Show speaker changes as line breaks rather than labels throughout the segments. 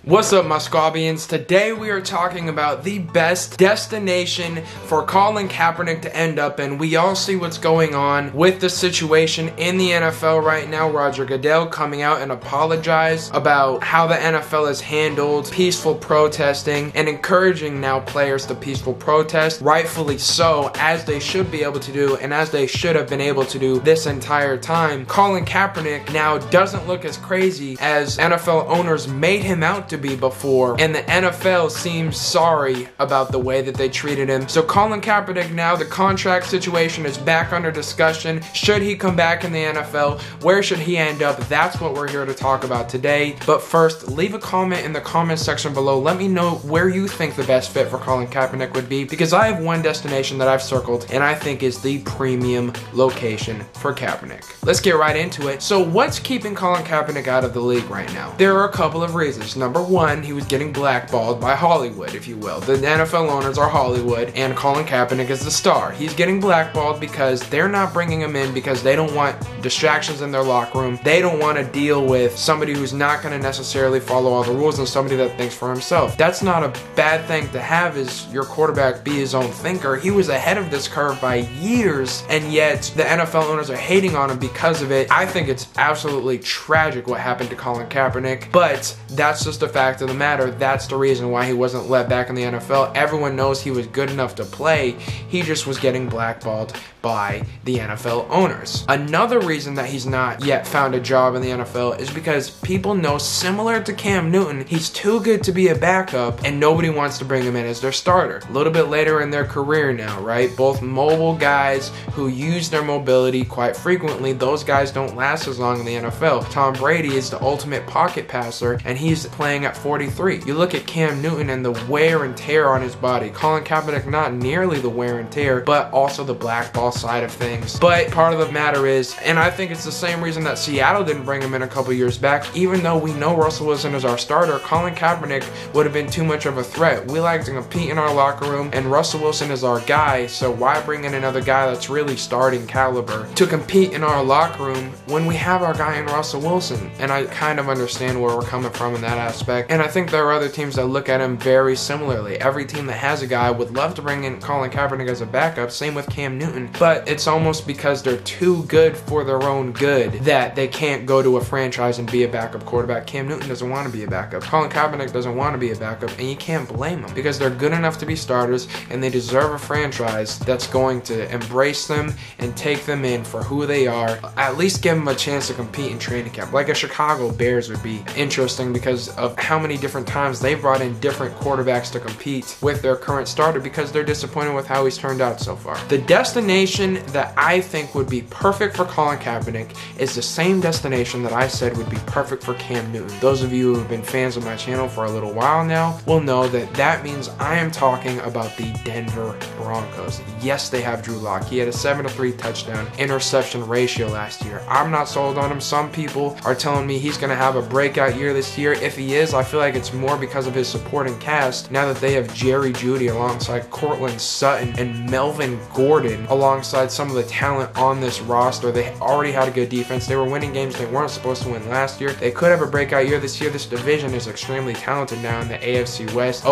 What's up, my Squabians? Today we are talking about the best destination for Colin Kaepernick to end up in. We all see what's going on with the situation in the NFL right now. Roger Goodell coming out and apologize about how the NFL has handled peaceful protesting and encouraging now players to peaceful protest, rightfully so, as they should be able to do and as they should have been able to do this entire time. Colin Kaepernick now doesn't look as crazy as NFL owners made him out to be before, and the NFL seems sorry about the way that they treated him. So Colin Kaepernick, now the contract situation is back under discussion. Should he come back in the NFL? Where should he end up? That's what we're here to talk about today. But first, leave a comment in the comment section below. Let me know where you think the best fit for Colin Kaepernick would be, because I have one destination that I've circled and I think is the premium location for Kaepernick. Let's get right into it. So what's keeping Colin Kaepernick out of the league right now? There are a couple of reasons. Number one, he was getting blackballed by Hollywood, if you will. The NFL owners are Hollywood, and Colin Kaepernick is the star. He's getting blackballed because they're not bringing him in because they don't want distractions in their locker room. They don't want to deal with somebody who's not going to necessarily follow all the rules and somebody that thinks for himself. That's not a bad thing to have, is your quarterback be his own thinker. He was ahead of this curve by years, and yet the NFL owners are hating on him because of it. I think it's absolutely tragic what happened to Colin Kaepernick, but that's just a fact of the matter. That's the reason why he wasn't let back in the NFL. Everyone knows he was good enough to play. He just was getting blackballed by the NFL owners. Another reason that he's not yet found a job in the NFL is because people know, similar to Cam Newton, he's too good to be a backup and nobody wants to bring him in as their starter. A little bit later in their career now, right? Both mobile guys who use their mobility quite frequently, those guys don't last as long in the NFL. Tom Brady is the ultimate pocket passer and he's playing at 43. You look at Cam Newton and the wear and tear on his body. Colin Kaepernick, not nearly the wear and tear, but also the blackball side of things. But part of the matter is, and I think it's the same reason that Seattle didn't bring him in a couple years back, even though we know Russell Wilson is our starter, Colin Kaepernick would have been too much of a threat. We like to compete in our locker room, and Russell Wilson is our guy, so why bring in another guy that's really starting caliber to compete in our locker room when we have our guy in Russell Wilson? And I kind of understand where we're coming from in that aspect, and I think there are other teams that look at him very similarly. Every team that has a guy would love to bring in Colin Kaepernick as a backup, same with Cam Newton, but it's almost because they're too good for their own good that they can't go to a franchise and be a backup quarterback. Cam Newton doesn't want to be a backup. Colin Kaepernick doesn't want to be a backup, and you can't blame them because they're good enough to be starters and they deserve a franchise that's going to embrace them and take them in for who they are. At least give them a chance to compete in training camp. Like a Chicago Bears would be interesting because of how many different times they've brought in different quarterbacks to compete with their current starter because they're disappointed with how he's turned out so far. The destination that I think would be perfect for Colin Kaepernick is the same destination that I said would be perfect for Cam Newton. Those of you who have been fans of my channel for a little while now will know that that means I am talking about the Denver Broncos. Yes, they have Drew Lock. He had a 7-to-3 touchdown interception ratio last year. I'm not sold on him. Some people are telling me he's going to have a breakout year this year. If he is, I feel like it's more because of his supporting cast now that they have Jerry Jeudy alongside Cortland Sutton and Melvin Gordon alongside some of the talent on this roster. They already had a good defense. They were winning games they weren't supposed to win last year. They could have a breakout year this year. This division is extremely talented now in the AFC West.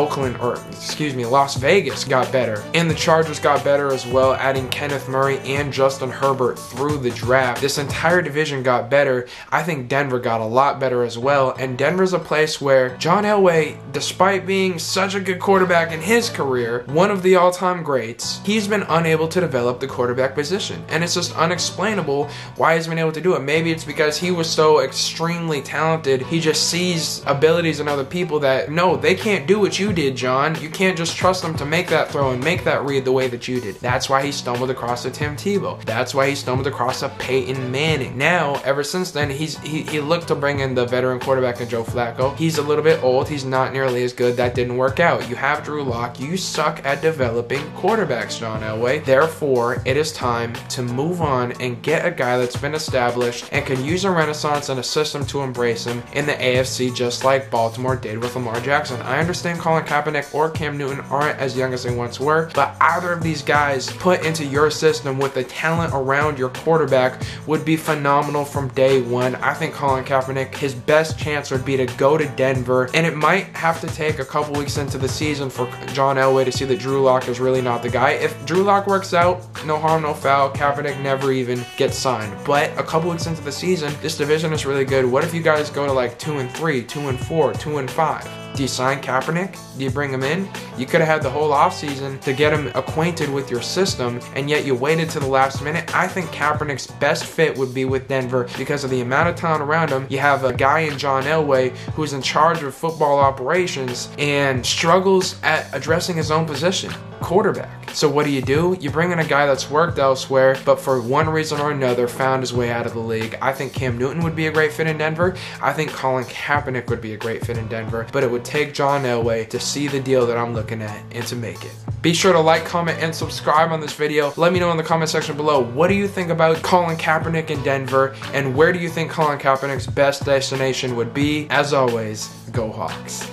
Las Vegas got better, and the Chargers got better as well, adding Kenneth Murray and Justin Herbert through the draft. This entire division got better. I think Denver got a lot better as well, and Denver's a place where John Elway, despite being such a good quarterback in his career, one of the all-time greats, he's been unable to develop the quarterback position, and it's just unexplainable why he's been able to do it. Maybe it's because he was so extremely talented, he just sees abilities in other people that, no, they can't do what you did, John. You can't just trust them to make that throw and make that read the way that you did. That's why he stumbled across a Tim Tebow. That's why he stumbled across a Peyton Manning. Now, ever since then, he looked to bring in the veteran quarterback in Joe Flacco. He's a little bit old. He's not nearly as good. That didn't work out. You have Drew Lock. You suck at developing quarterbacks, John Elway. Therefore, it is time to move on and get a guy that's been established and can use a renaissance and a system to embrace him in the AFC, just like Baltimore did with Lamar Jackson. I understand Colin Kaepernick or Cam Newton aren't as young as they once were, but either of these guys put into your system with the talent around your quarterback would be phenomenal from day one. I think Colin Kaepernick, his best chance would be to go to Denver, and it might have to take a couple weeks into the season for John Elway to see that Drew Lock is really not the guy. If Drew Lock works out, no harm, no foul. Kaepernick never even gets signed. But a couple weeks into the season, this division is really good. What if you guys go to like 2-3, 2-4, 2-5? Do you sign Kaepernick? Do you bring him in? You could have had the whole offseason to get him acquainted with your system, and yet you waited to the last minute. I think Kaepernick's best fit would be with Denver because of the amount of talent around him. You have a guy in John Elway who's in charge of football operations and struggles at addressing his own position, quarterback. So what do? You bring in a guy that's worked elsewhere, but for one reason or another found his way out of the league. I think Cam Newton would be a great fit in Denver. I think Colin Kaepernick would be a great fit in Denver, but it would take John Elway to see the deal that I'm looking at and to make it. Be sure to like, comment, and subscribe on this video. Let me know in the comment section below, what do you think about Colin Kaepernick in Denver, and where do you think Colin Kaepernick's best destination would be? As always, go Hawks.